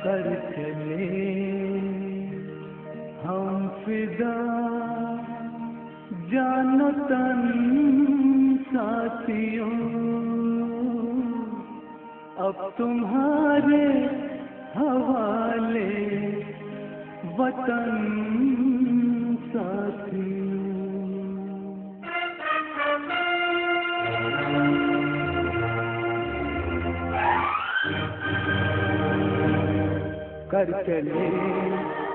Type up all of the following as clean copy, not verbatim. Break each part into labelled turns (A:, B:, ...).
A: कर चले हम फिदा जानो तन साथियों, अब तुम्हारे हवाले वतन साथियों। कर चले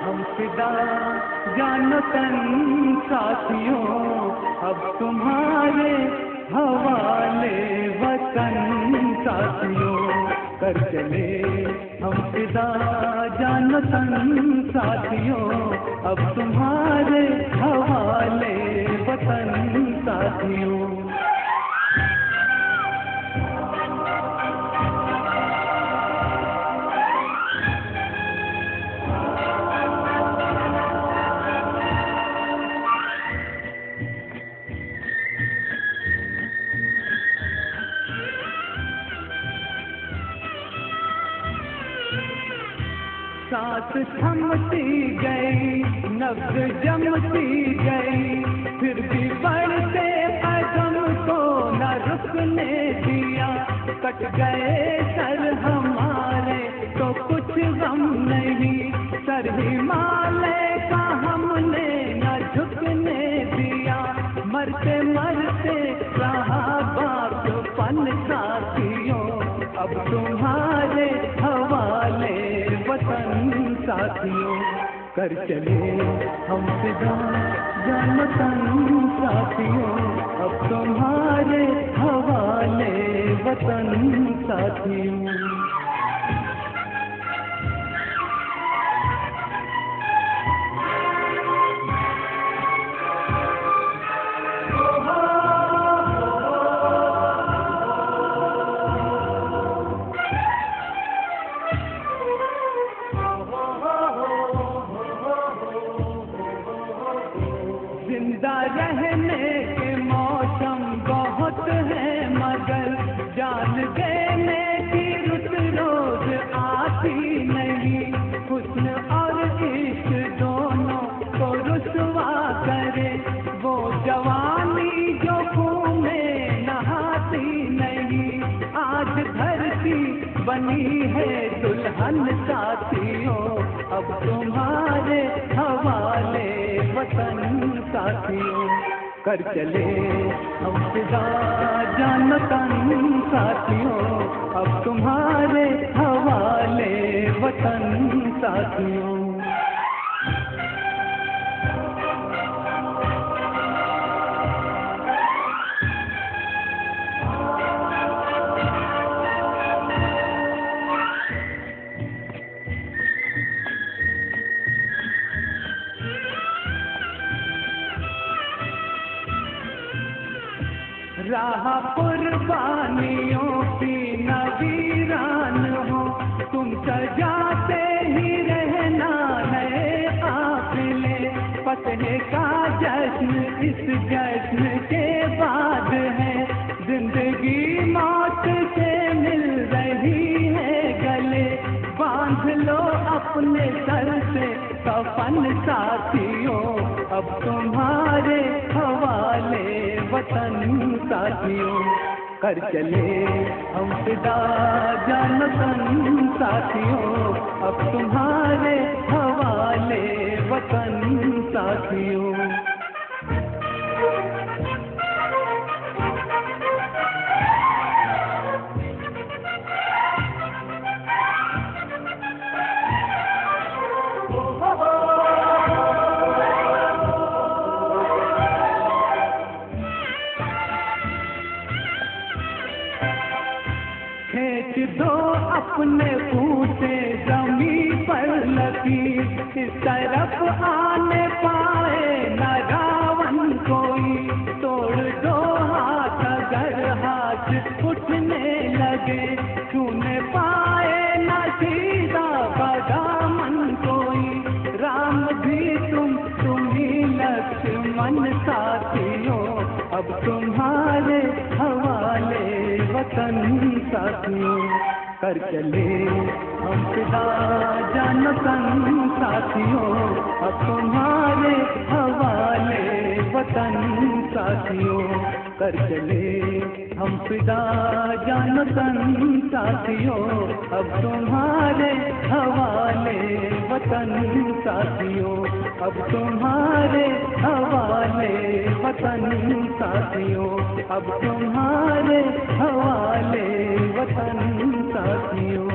A: हम फिदा जानो तन साथियों, अब तुम्हारे हवाले वतन साथियों। कर चले हम फिदा जानो तन साथियों, अब तुम्हारे हवाले वतन साथियों। सांस थमती गई, नब्ज़ जमती गई, फिर भी बढ़ते कदम को न रुकने दिया। कट गए सर हमारे तो कुछ गम नहीं, सर हिमालय का हमने न झुकने दिया। मरते मरते रहा बागपन साथियों, अब तुम्हारे हवाले वतन साथियों। कर चले हम फिदा जानो तन साथियों, अब तुम्हारे हवाले वतन साथियों। जिंदा रहने के मौसम बहुत है, मगर जान देने की रुत रोज आती नहीं। हुस्न और इश्क दोनों को रुसवा करे वो जवानी जो खून में नहाती नहीं। आज धरती बनी है दुल्हन साथियों, अब तुम्हारे हवाले वतन साथियों। कर चले हम फिदा जानो तन साथियों, अब तुम्हारे हवाले वतन साथियों। राह कुर्बानियों की नवीरान हो, तुम सजाते ही रहना नए काफिले। फतह का जश्न इस जश्न के बाद है, जिंदगी मौत से मिल रही है गले। बांध लो अपने सर से कफन साथियों, अब तुम्हारे हवाले वतन साथियों। कर चले हम फिदा जानो तन साथियों, अब तुम्हारे हवाले वतन साथियों। खींच दो अपने फूटे जमीन पर लकीर, इस तरफ आने पाए न रावण कोई। तोड़ दो हाथ अगर हाथ उठने लगे, छूने पाए न सीधा बदामन कोई। राम भी तुम ही लक्ष्मण साथियों, अब तुम्हारे हवाले वतन साथियों। कर चले हम फिदा जान तन साथियों, अब तुम्हारे हवाले वतन साथियों। कर चले हम फिदा जान तन साथियों, अब तुम्हारे हवाले वतन साथियों, अब तुम्हारे हवाले वतन साथियों, अब तुम्हारे हवाले वतन साथियों।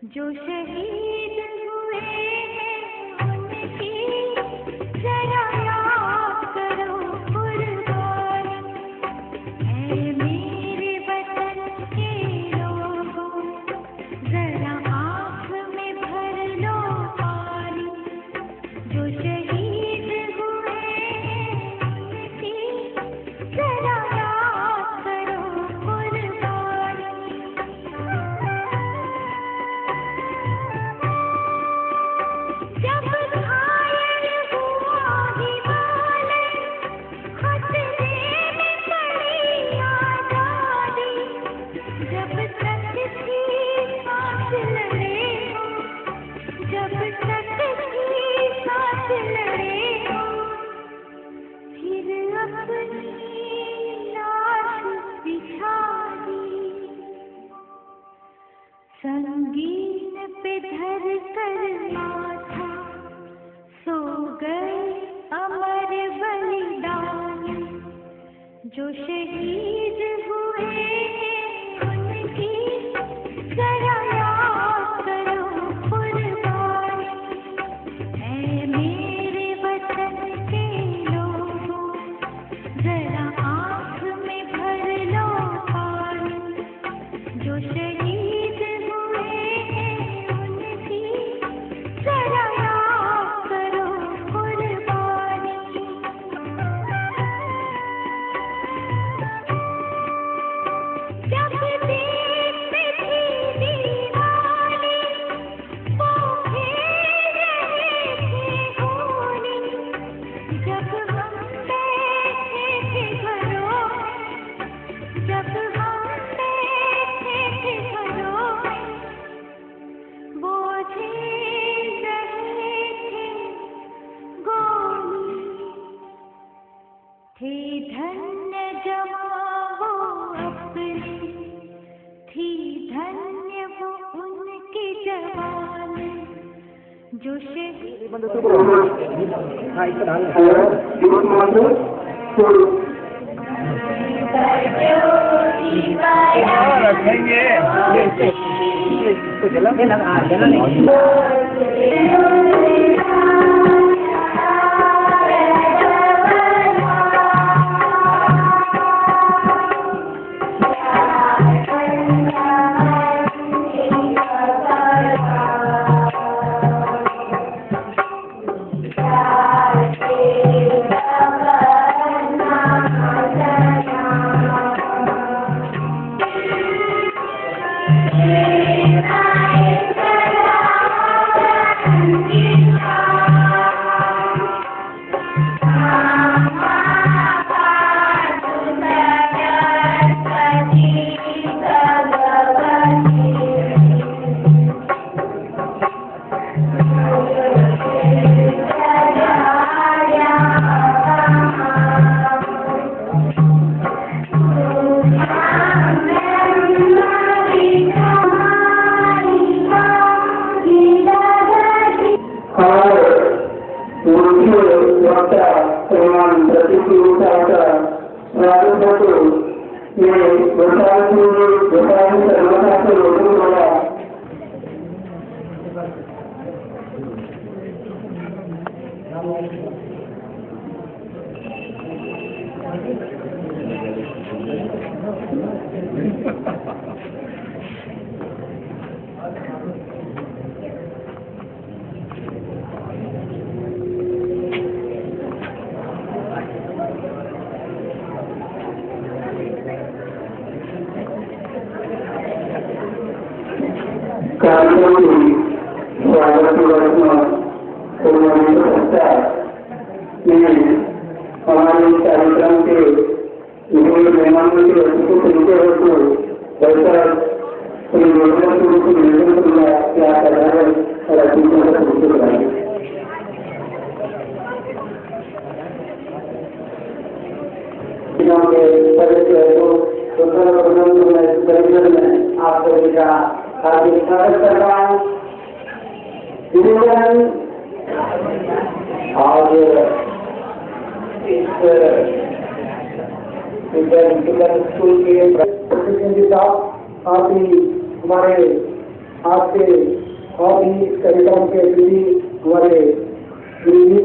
B: जो शहीद हुए हैं उनकी जरा याद करो कुर्बानी, ऐ मेरे वतन के लोगों जरा आँख में भर लो पानी। जो शहीद हुए हैं उनकी जरा याद करो कुर्बानी। जब घायल हुआ हिमालय खतरे में पड़ी आजादी, जब तक थी सांस लड़े हो, जब तक थी सांस लड़े हो, फिर अपनी लाश बिछा दी। संगीन पे धर कर माथा सो गए अमर बलिदानी। जो शहीद हुए हैं उनकी जरा याद करो कुर्बानी, ऐ मेरे वतन के लोगों जरा आँख में भर लो पानी। जो शहीद हुए हैं उनकी जरा याद करो कुर्बानी। जब देश में थी दीवानी वो खेल रहे थे होली, जब हम बैठे थे घरों में, जब हम बैठे थे घरों में, वो झेल रहे थे गोली। थे धन्य जवां वो अपने, थी धन्य वो उनकी जवानी। जो शहीद
C: वक्ता श्रीमान प्रतीक राजू ये गोसाई सर्वथा से रोटी वाला कार्यक्रम की स्वागत हमारे कार्यक्रम के मेहमान के अतिथि तरीके हेतु डॉक्टर श्री क्या कर रहे हैं और अतिथियों को परिचय कराएंगे। आप सभी का हार्दिक स्वागत कर रहा हूँ। आज इस स्कूल के प्रेसिडेंट साहब आप ही हमारे आज के और भी इस कार्यक्रम के विधि हमारे विधि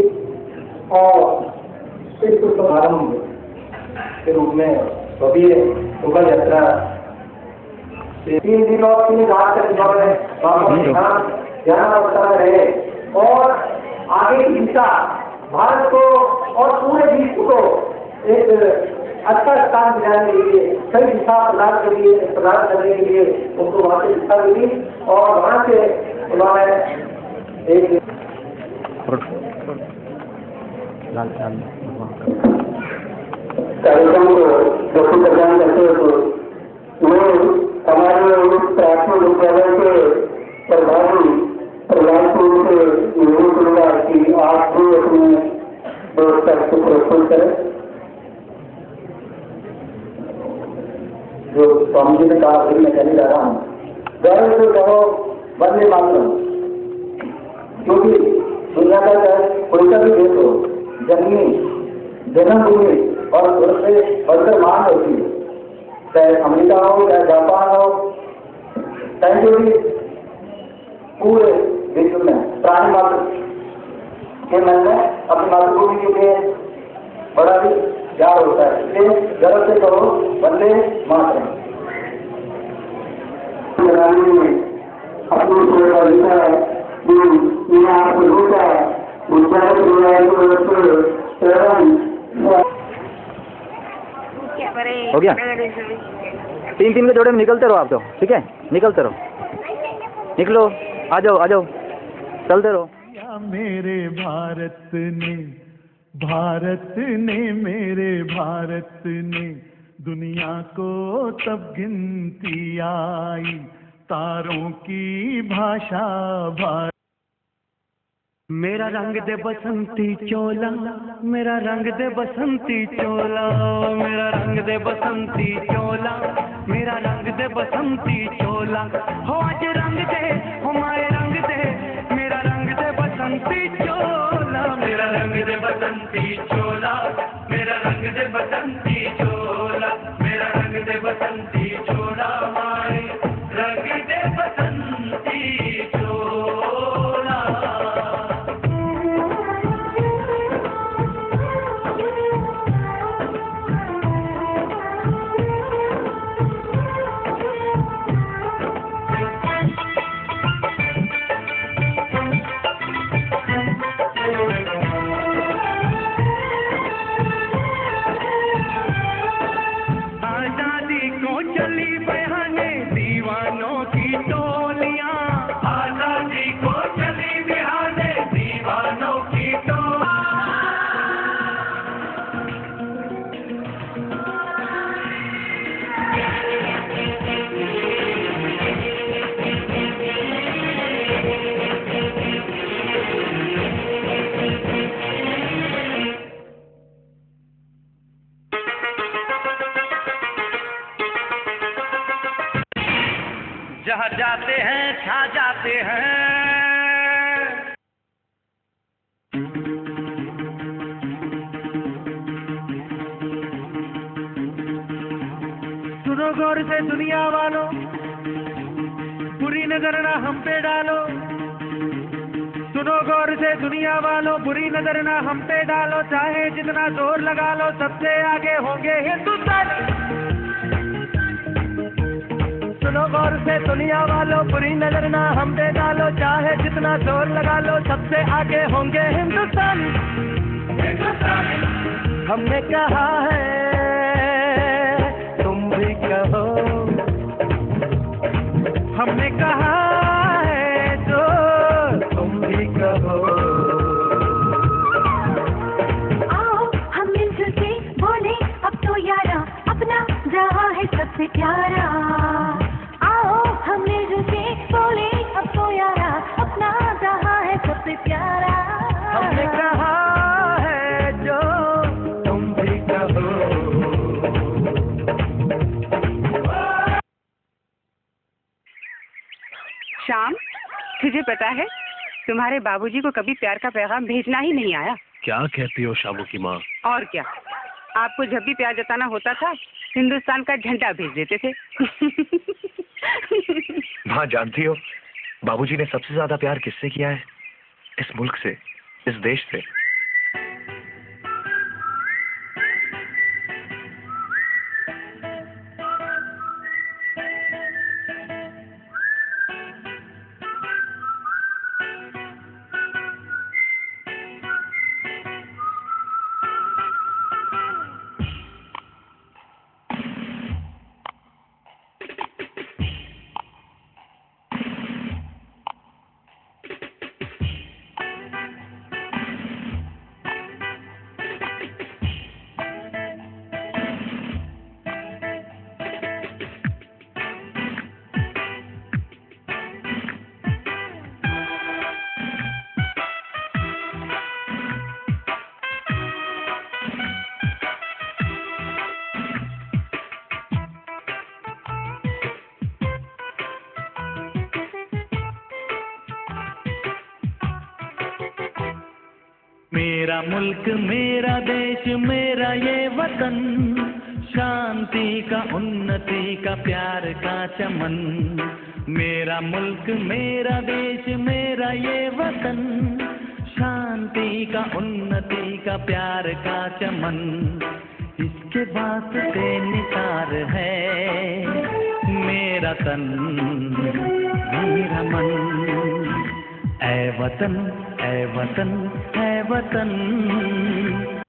C: और इस शुभारंभ के रूप में भव्य शोभा यात्रा 3 दिन और 3 रात तक जाना पड़ता रहे और आगे की दिशा भारत को और पूरे विश्व को एक अच्छा स्थान दिलाने के लिए सही दिशा प्रदान करने के लिए उनको वहाँ से दिशा मिली और वहाँ से उन्होंने एक कार्यक्रम को गति प्रदान करते हुए हमारे प्राथमिक विद्यालय के प्रभारी प्रधानपुर के युवा की आप भी अपने व्यवस्था को प्रस्तुत करें। जो स्वामी जी ने कहा फिर मैं कहने जा रहा हूँ, गर्व से कहो वंदे मातरम, क्योंकि दुनिया का चाहे कोई सा भी देश हो, जन्मी जन्मभूमि और उससे बढ़कर मान होती है, चाहे अमेरिका हो चाहे जापान हो, चाहे जो भी पूरे विश्व में प्राणी मात्र के मन में अपनी मातृभूमि के लिए बड़ा भी प्यार होता है, इसलिए गर्व से कहो वंदे मातरम। अपनी
D: हो गया 3-3 के जोड़े में निकलते रहो आप तो, ठीक है, निकलते रहो, निकलो, आ जाओ चलते रहो।
A: मेरे भारत ने मेरे भारत ने दुनिया को तब गिनती आई, तारों की भाषा भारत। मेरा रंग दे बसंती चोला, मेरा रंग दे बसंती चोला, मेरा रंग दे बसंती चोला, मेरा रंग दे बसंती चोला, हो आज रंग दे, हो माए रंग दे, मेरा रंग दे बसंती चोला, मेरा रंग दे बसंती चोला, मेरा रंग दे बसंती चोला, मेरा रंग दे बसंती चोला, माए रंग दे बसंती चोला। जहाँ जाते हैं छा जाते हैं, दुनिया वालों, बुरी नजर ना हम पे डालो। सुनो गौर से दुनिया वालों, बुरी नजर ना हम पे डालो। चाहे जितना जोर लगा लो, सबसे आगे होंगे हिंदुस्तान। सुनो गौर से दुनिया वालों, बुरी नजर ना हम पे डालो। चाहे जितना जोर लगा लो, सबसे आगे होंगे हिंदुस्तान। हमने कहा है, तुम भी कहो। हमने कहा है जो तुम भी कहो।
B: आओ हम मिलजुल के बोले अब तो यारा, अपना जहां है सबसे प्यारा। आओ हम मिलजुल के बोले अब तो यारा, अपना जहां है सबसे प्यारा।
A: हमने कहा है जो तुम भी कहो।
E: श्याम, तुझे पता है तुम्हारे बाबूजी को कभी प्यार का पैगाम भेजना ही नहीं आया।
F: क्या कहती हो शामू की माँ?
E: और क्या, आपको जब भी प्यार जताना होता था हिंदुस्तान का झंडा भेज देते थे।
F: माँ जानती हो, बाबूजी ने सबसे ज्यादा प्यार किससे किया है? इस मुल्क से, इस देश से।
A: मेरा मुल्क, मेरा देश, मेरा ये वतन, शांति का, उन्नति का, प्यार का चमन। मेरा मुल्क, मेरा देश, मेरा ये वतन, शांति का, उन्नति का, प्यार का चमन। इसके वास्ते निसार है मेरा तन, मेरा मन। ऐ वतन, ऐ वतन, ऐ वतन।